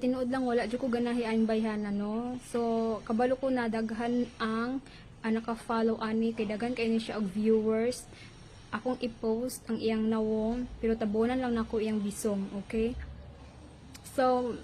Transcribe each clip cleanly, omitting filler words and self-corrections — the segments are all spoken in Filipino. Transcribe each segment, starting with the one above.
tinuod lang wala jud ko ganahi ang bayhan no. So kabalo ko na daghan ang naka-follow ani kay daghan kay ni siya og viewers. Akong i-post ang iyang nawong pero tabunan lang nako iyang bisong, okay? So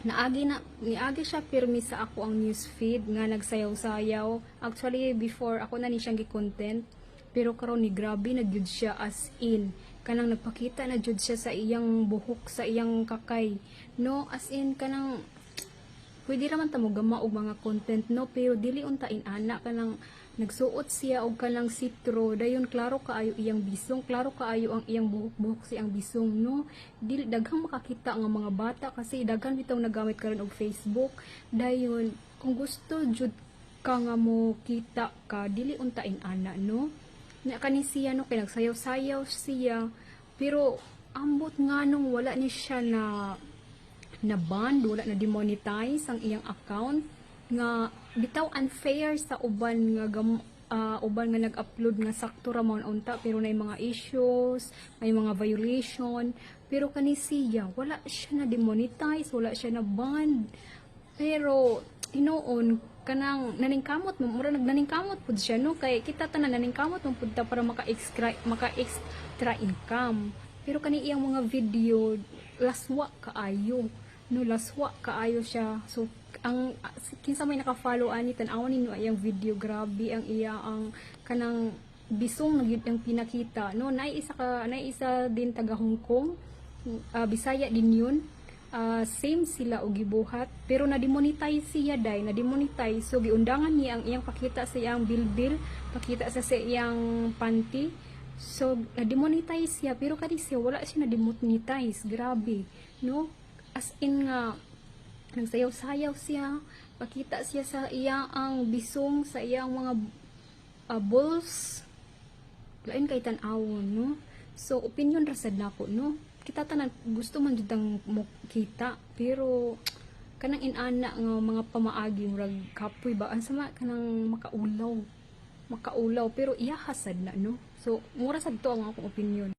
niagi siya pirmi sa ako ang newsfeed nga nagsayaw-sayaw. Actually before ako na ni siyang gi-content pero karon ni grabe na gyud siya as in kanang nagpakita na jud siya sa iyang buhok sa iyang kakay no, as in kanang pwede raman ta mo gama og mga content no, pero dili unta inana kanang nagsuot siya og kanang sitro dayon klaro kaayo iyang bisong, klaro kaayo ang iyang buhok-buhok sa iyang bisong no. Dili daghang makakita nga mga bata kasi daghan bitaw nagamit karon og Facebook dayon kung gusto jud ka nga mo kita ka dili unta inana no. Nya kani siya no kay nagsayaw-sayaw siya pero ambot nga nung wala ni siya na ban, wala na demonetize ang iyang account nga bitaw unfair sa uban nga uban nga nag-upload nga sakto ra man unta pero nay mga issues, may mga violation pero kani siya wala siya na demonetize, wala siya na ban pero tinuon kanang naningkamot mo mura nagnaningkamot pud siya no kay kita tanan naningkamot mo pud ta para maka-extra income pero kani iyang mga video laswa kaayo no, laswa kaayo siya. So ang kinsa may naka-follow ani tan-awon ninyo iyang video, grabe ang iya ang kanang bisong nagyud ang pinakita no. Nay isa din taga Hong Kong, Bisaya din yun. Same sila og gibuhat pero na-demonetize siya na-demonetize so giundangan niya ang iyang pakita sa iyang bilbil, pakita sa iyang panty. So na-demonetize siya pero kani siya wala siya na-demonetize, grabe no. As in nga nagsayaw-sayaw siya, pakita siya sa iyang bisong, sa iyang mga balls, lain kay tan-awon no. So opinion ra sad nako no, kita tanan gusto man jud ang kita pero kanang inana nga mga pamaagi murag kapoy ba ansama kanang makaulaw pero iya hasad na no. So mura sad to ang akong opinion.